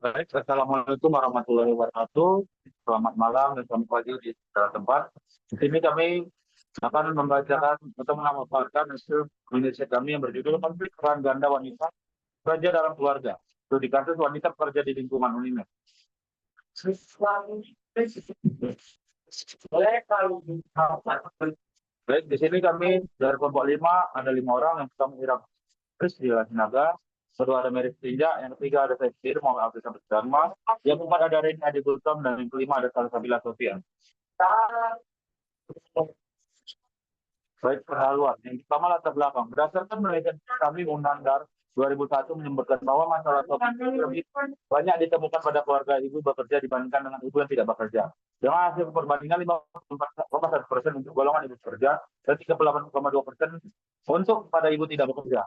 Baik, Assalamualaikum warahmatullahi wabarakatuh. Selamat malam dan selamat pagi di segala tempat. Di sini kami akan membacakan atau memaparkan hasil riset kami yang berjudul Konflik Peran Ganda Wanita Kerja dalam Keluarga. Studi kasus wanita bekerja di lingkungan UNIMED. Baik, di sini kami dari kelompok 5 ada 5 orang. Yang pertama Ira Chris di Sinaga, kedua ada Mary Tinja, yang ketiga ada Sefir Muhammad Abdul Samad Dharma, yang keempat ada Rini Adi Gultom, dan yang kelima ada Salsabila Sofian. Baik, pendahuluan. Yang pertama latar belakang. Berdasarkan penelitian kami Undang-Undang 2001 menyebutkan bahwa masalah toksik lebih banyak ditemukan pada keluarga ibu bekerja dibandingkan dengan ibu yang tidak bekerja. Dengan hasil perbandingan 54,1% untuk golongan ibu bekerja dan 38,2% untuk pada ibu tidak bekerja.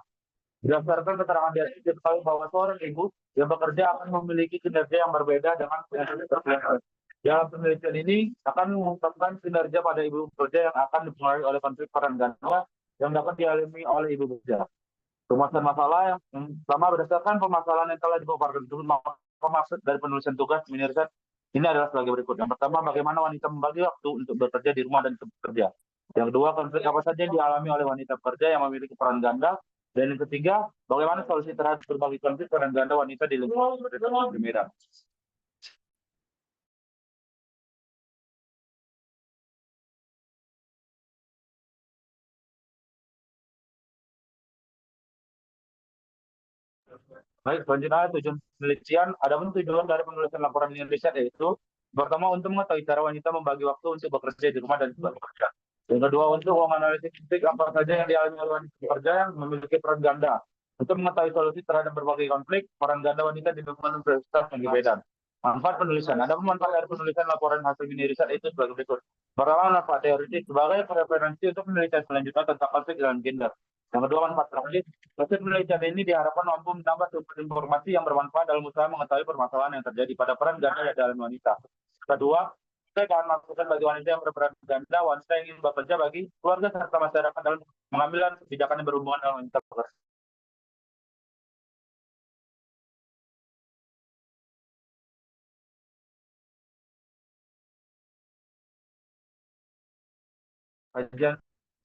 Berdasarkan keterangan di atas diketahui bahwa seorang ibu yang bekerja akan memiliki kinerja yang berbeda dengan yang bekerja. Dalam penelitian ini akan mengungkapkan kinerja pada ibu bekerja yang akan dipengaruhi oleh konflik peran ganda yang dapat dialami oleh ibu bekerja. Permasalahan masalah yang pertama berdasarkan permasalahan yang telah dipaparkan tersebut, maksud dari penulisan tugas riset ini adalah sebagai berikut. Yang pertama, bagaimana wanita membagi waktu untuk bekerja di rumah dan bekerja. Yang kedua, konflik apa saja yang dialami oleh wanita bekerja yang memiliki peran ganda. Dan yang ketiga, bagaimana solusi terhadap berbagai konflik peran ganda wanita di lingkungan berbeda. Baik, selanjutnya tujuan penelitian. Adapun tujuan dari penulisan laporan ini riset yaitu pertama untuk mengetahui cara wanita membagi waktu untuk bekerja di rumah dan juga bekerja. Yang kedua untuk menganalisis konflik apa saja yang dialami oleh wanita bekerja yang memiliki peran ganda. Untuk mengetahui solusi terhadap berbagai konflik peran ganda wanita di lingkungan universitas yang berbeda. Manfaat penulisan. Adapun manfaat dari penulisan laporan hasil mini riset itu sebagai berikut. Pertama, manfaat teoritis sebagai referensi untuk penelitian selanjutnya tentang konflik dalam gender. Yang kedua, manfaat praktis. Hasil penelitian ini diharapkan mampu menambah sumber informasi yang bermanfaat dalam usaha mengetahui permasalahan yang terjadi pada peran ganda dalam wanita. Kedua, saya akan masukan bagi wanita yang berperan ganda, wanita yang ingin bekerja bagi keluarga serta masyarakat dalam mengambil kebijakan yang berhubungan dengan wanita bekerja.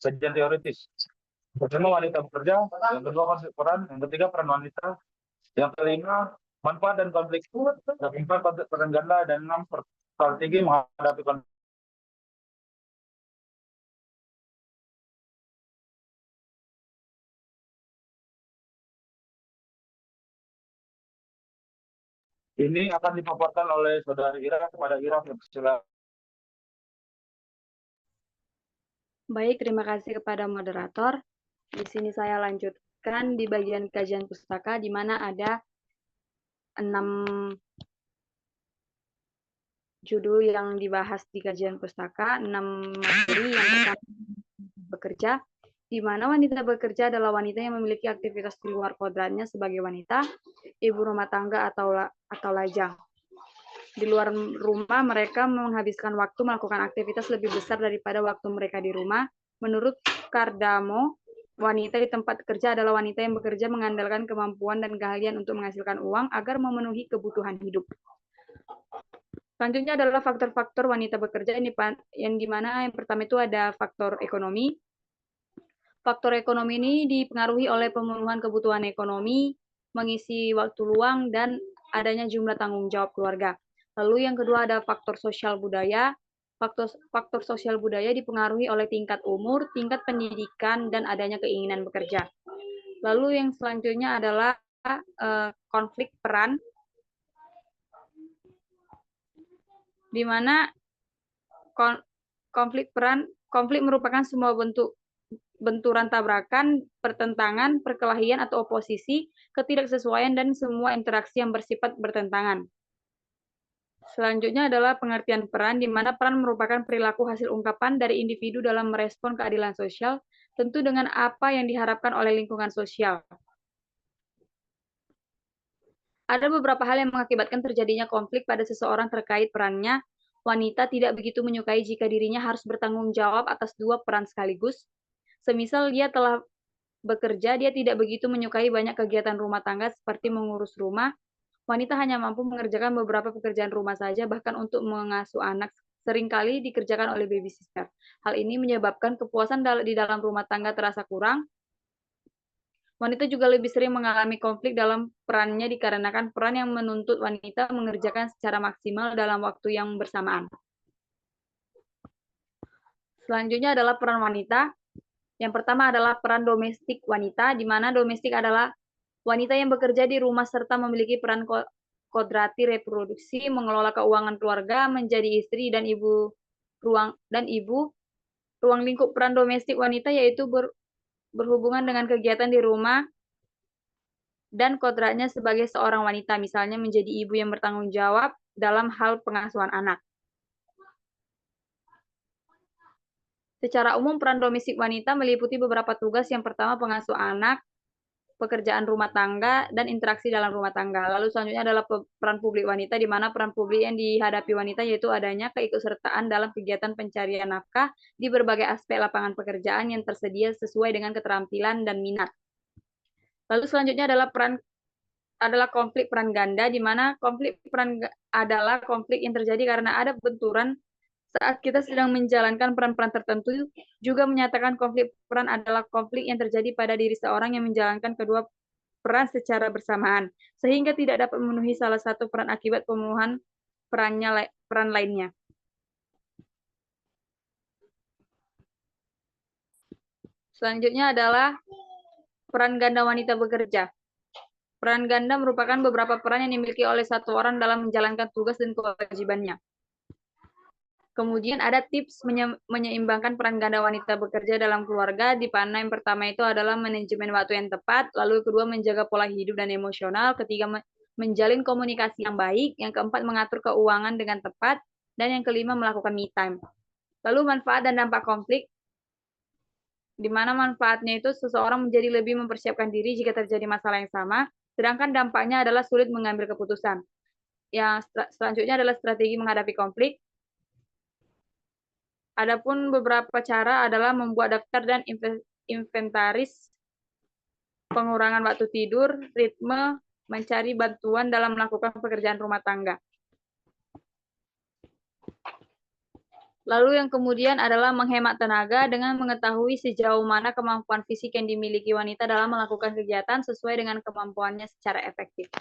Kajian teoritis. Pertama, wanita bekerja, yang kedua konsep peran, yang ketiga peran wanita, yang kelima manfaat dan konflik, yang keempat konflik peran ganda, dan enam strategi menghadapi konflik. Ini akan dipaparkan oleh saudara Ira kepada Ira. Baik, terima kasih kepada moderator. Di sini saya lanjutkan di bagian kajian pustaka, di mana ada 6 judul yang dibahas di kajian pustaka, 6 materi. Yang pertama, bekerja, di mana wanita bekerja adalah wanita yang memiliki aktivitas di luar kodratnya sebagai wanita, ibu rumah tangga atau lajang. Di luar rumah, mereka menghabiskan waktu melakukan aktivitas lebih besar daripada waktu mereka di rumah. Menurut Cardamo, wanita di tempat kerja adalah wanita yang bekerja mengandalkan kemampuan dan keahlian untuk menghasilkan uang agar memenuhi kebutuhan hidup. Selanjutnya adalah faktor-faktor wanita bekerja yang dimana yang pertama itu ada faktor ekonomi. Faktor ekonomi ini dipengaruhi oleh pemenuhan kebutuhan ekonomi, mengisi waktu luang, dan adanya jumlah tanggung jawab keluarga. Lalu yang kedua ada faktor sosial budaya. Faktor sosial budaya dipengaruhi oleh tingkat umur, tingkat pendidikan, dan adanya keinginan bekerja. Lalu yang selanjutnya adalah konflik peran, di mana konflik merupakan semua benturan tabrakan, pertentangan, perkelahian atau oposisi, ketidaksesuaian, dan semua interaksi yang bersifat bertentangan. Selanjutnya adalah pengertian peran, di mana peran merupakan perilaku hasil ungkapan dari individu dalam merespon keadilan sosial, tentu dengan apa yang diharapkan oleh lingkungan sosial. Ada beberapa hal yang mengakibatkan terjadinya konflik pada seseorang terkait perannya. Wanita tidak begitu menyukai jika dirinya harus bertanggung jawab atas 2 peran sekaligus. Semisal dia telah bekerja, dia tidak begitu menyukai banyak kegiatan rumah tangga seperti mengurus rumah, wanita hanya mampu mengerjakan beberapa pekerjaan rumah saja, bahkan untuk mengasuh anak seringkali dikerjakan oleh babysitter. Hal ini menyebabkan kepuasan di dalam rumah tangga terasa kurang. Wanita juga lebih sering mengalami konflik dalam perannya dikarenakan peran yang menuntut wanita mengerjakan secara maksimal dalam waktu yang bersamaan. Selanjutnya adalah peran wanita. Yang pertama adalah peran domestik wanita, di mana domestik adalah wanita yang bekerja di rumah serta memiliki peran kodrati reproduksi, mengelola keuangan keluarga, menjadi istri dan ibu ruang lingkup peran domestik wanita yaitu berhubungan dengan kegiatan di rumah dan kodratnya sebagai seorang wanita, misalnya menjadi ibu yang bertanggung jawab dalam hal pengasuhan anak. Secara umum, peran domestik wanita meliputi beberapa tugas. Yang pertama, pengasuh anak, pekerjaan rumah tangga, dan interaksi dalam rumah tangga. Lalu selanjutnya adalah peran publik wanita, di mana peran publik yang dihadapi wanita yaitu adanya keikutsertaan dalam kegiatan pencarian nafkah di berbagai aspek lapangan pekerjaan yang tersedia sesuai dengan keterampilan dan minat. Lalu selanjutnya adalah konflik peran ganda, di mana konflik peran adalah konflik yang terjadi karena ada benturan saat kita sedang menjalankan peran-peran tertentu. Juga menyatakan konflik peran adalah konflik yang terjadi pada diri seorang yang menjalankan kedua peran secara bersamaan, sehingga tidak dapat memenuhi salah satu peran akibat pemenuhan peran lainnya. Selanjutnya adalah peran ganda wanita bekerja. Peran ganda merupakan beberapa peran yang dimiliki oleh satu orang dalam menjalankan tugas dan kewajibannya. Kemudian ada tips menyeimbangkan peran ganda wanita bekerja dalam keluarga, di mana yang pertama itu adalah manajemen waktu yang tepat, lalu kedua menjaga pola hidup dan emosional, ketiga menjalin komunikasi yang baik, yang keempat mengatur keuangan dengan tepat, dan yang kelima melakukan me time. Lalu manfaat dan dampak konflik, di mana manfaatnya itu seseorang menjadi lebih mempersiapkan diri jika terjadi masalah yang sama, sedangkan dampaknya adalah sulit mengambil keputusan. Yang selanjutnya adalah strategi menghadapi konflik. Adapun beberapa cara adalah membuat daftar dan inventaris, pengurangan waktu tidur, ritme, mencari bantuan dalam melakukan pekerjaan rumah tangga. Lalu yang kemudian adalah menghemat tenaga dengan mengetahui sejauh mana kemampuan fisik yang dimiliki wanita dalam melakukan kegiatan sesuai dengan kemampuannya secara efektif.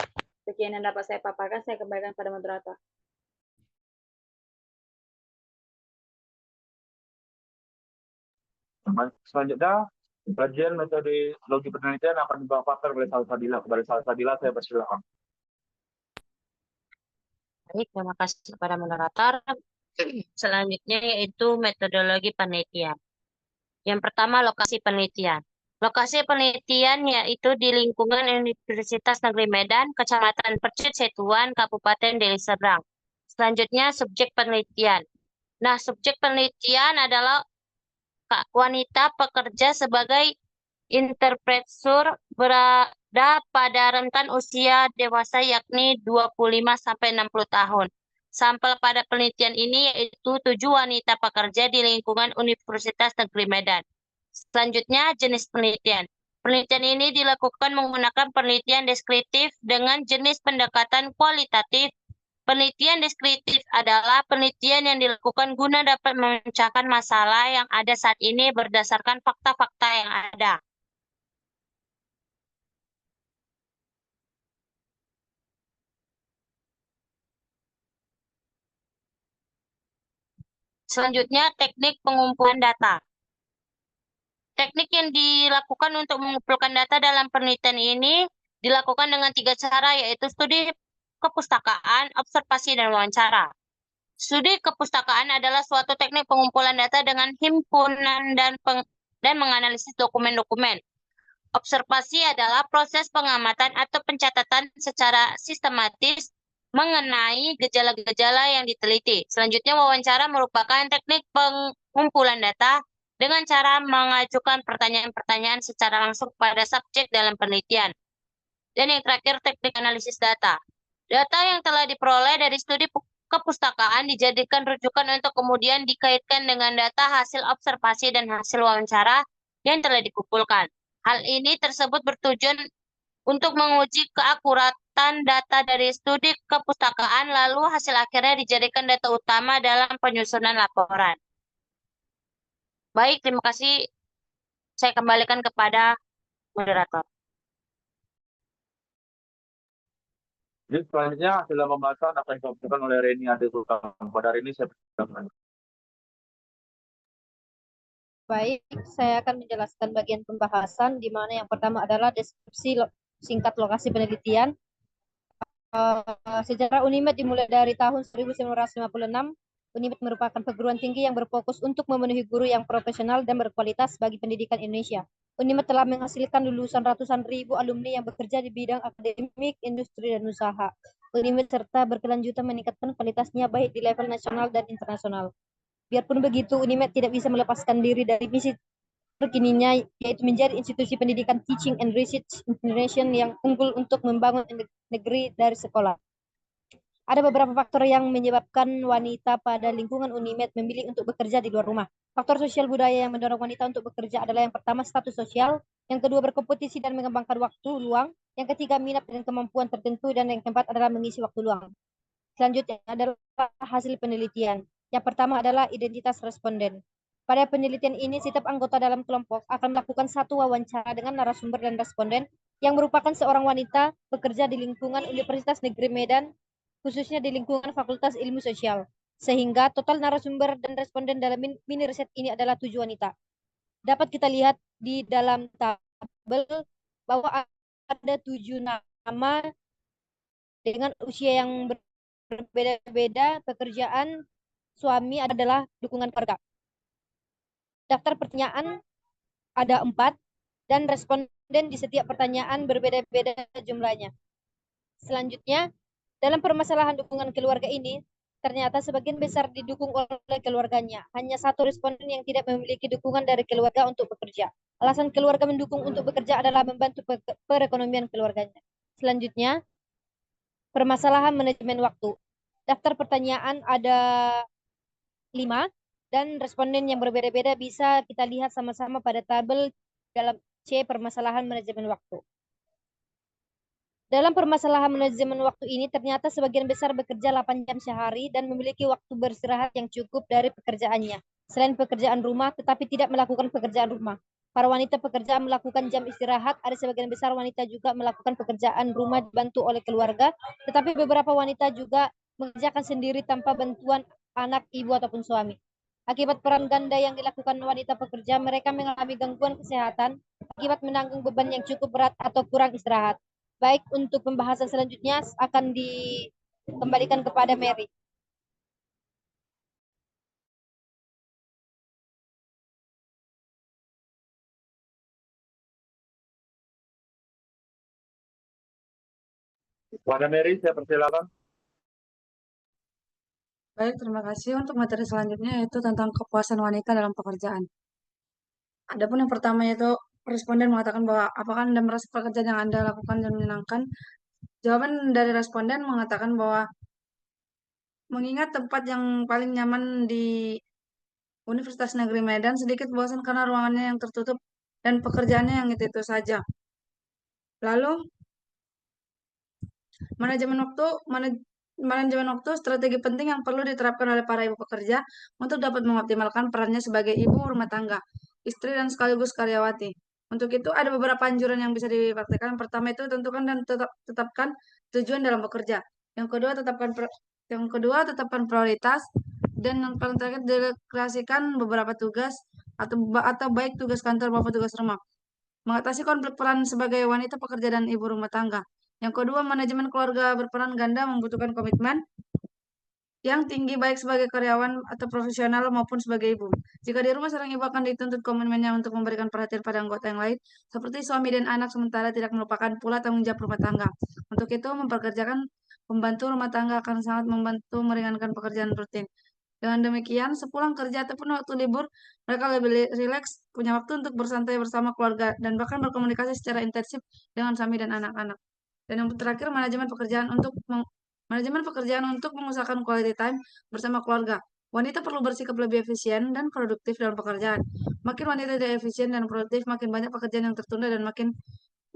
Sekian yang dapat saya paparkan, saya kembalikan pada moderator. Selanjutnya, kajian metodologi penelitian akan dibawakan oleh Salsabila. Kepada Salsabila, saya persilakan. Baik, terima kasih kepada moderator. Selanjutnya yaitu metodologi penelitian. Yang pertama, lokasi penelitian. Lokasi penelitian yaitu di lingkungan Universitas Negeri Medan, Kecamatan Percut Setuan, Kabupaten Deli Serdang. Selanjutnya, subjek penelitian. Nah, subjek penelitian adalah wanita pekerja sebagai interpreter berada pada rentan usia dewasa yakni 25-60 tahun. Sampel pada penelitian ini yaitu 7 wanita pekerja di lingkungan Universitas Negeri Medan. Selanjutnya, jenis penelitian. Penelitian ini dilakukan menggunakan penelitian deskriptif dengan jenis pendekatan kualitatif. Penelitian deskriptif adalah penelitian yang dilakukan guna dapat memecahkan masalah yang ada saat ini berdasarkan fakta-fakta yang ada. Selanjutnya, teknik pengumpulan data. Teknik yang dilakukan untuk mengumpulkan data dalam penelitian ini dilakukan dengan 3 cara, yaitu studi kepustakaan, observasi, dan wawancara. Studi kepustakaan adalah suatu teknik pengumpulan data dengan himpunan dan menganalisis dokumen-dokumen. Observasi adalah proses pengamatan atau pencatatan secara sistematis mengenai gejala-gejala yang diteliti. Selanjutnya, wawancara merupakan teknik pengumpulan data dengan cara mengajukan pertanyaan-pertanyaan secara langsung kepada subjek dalam penelitian. Dan yang terakhir, teknik analisis data. Data yang telah diperoleh dari studi kepustakaan dijadikan rujukan untuk kemudian dikaitkan dengan data hasil observasi dan hasil wawancara yang telah dikumpulkan. Hal ini tersebut bertujuan untuk menguji pemungutan data dari studi kepustakaan, lalu hasil akhirnya dijadikan data utama dalam penyusunan laporan. Baik, terima kasih. Saya kembalikan kepada moderator. Jadi selanjutnya hasil pembahasan akan disampaikan oleh Reni Ade Sultan. Pada hari ini saya persilakan. Baik, saya akan menjelaskan bagian pembahasan, di mana yang pertama adalah deskripsi singkat lokasi penelitian. Sejarah UNIMED dimulai dari tahun 1956. UNIMED merupakan perguruan tinggi yang berfokus untuk memenuhi guru yang profesional dan berkualitas bagi pendidikan Indonesia. UNIMED telah menghasilkan lulusan ratusan ribu alumni yang bekerja di bidang akademik, industri, dan usaha. UNIMED serta berkelanjutan meningkatkan kualitasnya baik di level nasional dan internasional. Biarpun begitu, UNIMED tidak bisa melepaskan diri dari misi terkininya, yaitu menjadi institusi pendidikan teaching and research information yang unggul untuk membangun negeri dari sekolah. Ada beberapa faktor yang menyebabkan wanita pada lingkungan UNIMED memilih untuk bekerja di luar rumah. Faktor sosial budaya yang mendorong wanita untuk bekerja adalah yang pertama status sosial, yang kedua berkompetisi dan mengembangkan waktu luang, yang ketiga minat dan kemampuan tertentu, dan yang keempat adalah mengisi waktu luang. Selanjutnya adalah hasil penelitian. Yang pertama adalah identitas responden. Pada penelitian ini, setiap anggota dalam kelompok akan melakukan satu wawancara dengan narasumber dan responden yang merupakan seorang wanita bekerja di lingkungan Universitas Negeri Medan, khususnya di lingkungan Fakultas Ilmu Sosial. Sehingga total narasumber dan responden dalam mini riset ini adalah 7 wanita. Dapat kita lihat di dalam tabel bahwa ada 7 nama dengan usia yang berbeda-beda, pekerjaan suami adalah dukungan keluarga. Daftar pertanyaan ada 4 dan responden di setiap pertanyaan berbeda-beda jumlahnya. Selanjutnya, dalam permasalahan dukungan keluarga ini, ternyata sebagian besar didukung oleh keluarganya. Hanya satu responden yang tidak memiliki dukungan dari keluarga untuk bekerja. Alasan keluarga mendukung untuk bekerja adalah membantu perekonomian keluarganya. Selanjutnya, permasalahan manajemen waktu. Daftar pertanyaan ada 5 dan responden yang berbeda-beda bisa kita lihat sama-sama pada tabel dalam C permasalahan manajemen waktu. Dalam permasalahan manajemen waktu ini ternyata sebagian besar bekerja 8 jam sehari dan memiliki waktu beristirahat yang cukup dari pekerjaannya. Selain pekerjaan rumah tetapi tidak melakukan pekerjaan rumah. Para wanita pekerja melakukan jam istirahat, ada sebagian besar wanita juga melakukan pekerjaan rumah dibantu oleh keluarga, tetapi beberapa wanita juga mengerjakan sendiri tanpa bantuan anak, ibu, ataupun suami. Akibat peran ganda yang dilakukan wanita pekerja, mereka mengalami gangguan kesehatan akibat menanggung beban yang cukup berat atau kurang istirahat. Baik, untuk pembahasan selanjutnya akan dikembalikan kepada Mary. Pada Mary, saya persilakan. Baik, terima kasih. Untuk materi selanjutnya yaitu tentang kepuasan wanita dalam pekerjaan. Adapun yang pertama yaitu responden mengatakan bahwa apakah Anda merasa pekerjaan yang Anda lakukan dan menyenangkan? Jawaban dari responden mengatakan bahwa mengingat tempat yang paling nyaman di Universitas Negeri Medan sedikit bosan karena ruangannya yang tertutup dan pekerjaannya yang itu saja. Lalu manajemen waktu strategi penting yang perlu diterapkan oleh para ibu pekerja untuk dapat mengoptimalkan perannya sebagai ibu rumah tangga, istri, dan sekaligus karyawati. Untuk itu ada beberapa anjuran yang bisa dipraktikkan. Yang pertama itu tentukan dan tetapkan tujuan dalam bekerja. Yang kedua tetapkan prioritas, dan yang paling terakhir delegasikan beberapa tugas atau baik tugas kantor maupun tugas rumah. Mengatasi konflik peran sebagai wanita pekerja dan ibu rumah tangga. Yang kedua, manajemen keluarga berperan ganda membutuhkan komitmen yang tinggi baik sebagai karyawan atau profesional maupun sebagai ibu. Jika di rumah, seorang ibu akan dituntut komitmennya untuk memberikan perhatian pada anggota yang lain, seperti suami dan anak, sementara tidak melupakan pula tanggung jawab rumah tangga. Untuk itu, memperkerjakan pembantu rumah tangga akan sangat membantu meringankan pekerjaan rutin. Dengan demikian, sepulang kerja ataupun waktu libur, mereka lebih rileks, punya waktu untuk bersantai bersama keluarga, dan bahkan berkomunikasi secara intensif dengan suami dan anak-anak. Dan yang terakhir, manajemen pekerjaan untuk mengusahakan quality time bersama keluarga. Wanita perlu bersikap lebih efisien dan produktif dalam pekerjaan. Makin wanita tidak efisien dan produktif, makin banyak pekerjaan yang tertunda dan makin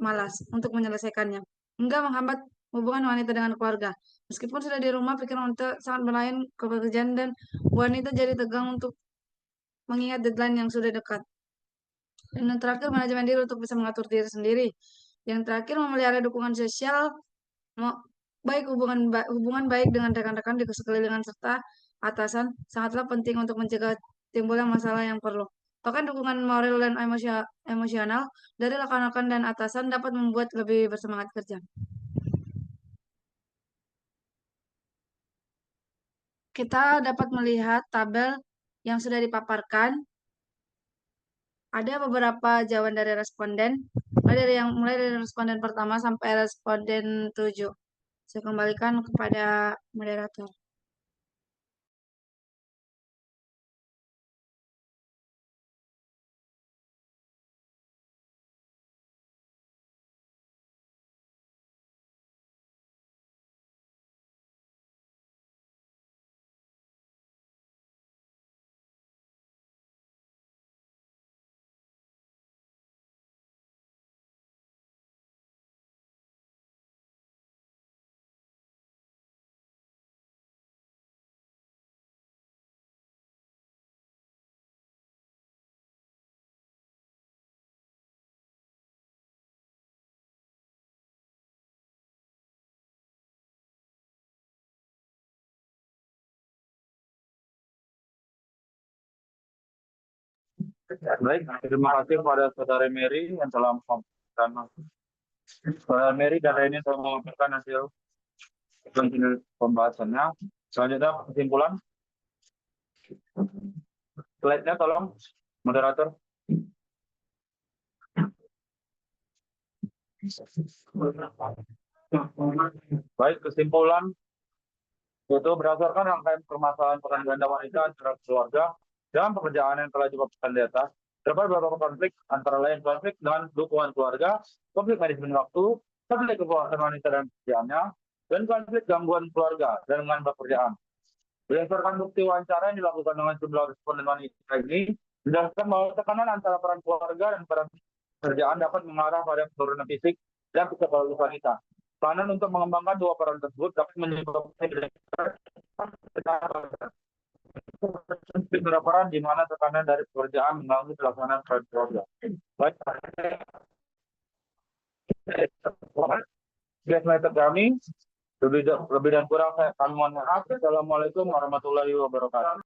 malas untuk menyelesaikannya, hingga menghambat hubungan wanita dengan keluarga. Meskipun sudah di rumah, pikiran wanita sangat berlain ke pekerjaan dan wanita jadi tegang untuk mengingat deadline yang sudah dekat. Dan yang terakhir, manajemen diri untuk bisa mengatur diri sendiri. Yang terakhir, memelihara dukungan sosial, baik hubungan baik dengan rekan-rekan di sekeliling serta atasan sangatlah penting untuk mencegah timbulnya masalah yang perlu. Bahkan dukungan moral dan emosional dari rekan-rekan dan atasan dapat membuat lebih bersemangat kerja. Kita dapat melihat tabel yang sudah dipaparkan. Ada beberapa jawaban dari responden, mulai dari responden pertama sampai responden 7. Saya kembalikan kepada moderator. Baik, terima kasih kepada Saudara Mary yang telah melakukan. Saudara Mary dan Reni telah mengabarkan hasil pembahasannya. Selanjutnya kesimpulan. Slide-nya tolong, moderator. Baik, kesimpulan itu berdasarkan rangkaian permasalahan peran ganda wanita antara keluarga dan pekerjaan yang telah dipaparkan di atas. Terdapat beberapa konflik, antara lain konflik dengan dukungan keluarga, konflik manajemen waktu, konflik kepuasan wanita dan pekerjaannya, dan konflik gangguan keluarga dan dengan pekerjaan. Berdasarkan bukti wawancara yang dilakukan dengan jumlah responden wanita ini, menjelaskan bahwa tekanan antara peran keluarga dan peran pekerjaan dapat mengarah pada penurunan fisik dan psikologi wanita. Tekanan untuk mengembangkan dua peran tersebut dapat menyebabkan beberapa peran di mana tekanan dari pekerjaan mengganggu pelaksanaan peran keluarga. Baik, kami lebih dan kurang kami mohon maaf. Assalamualaikum warahmatullahi wabarakatuh.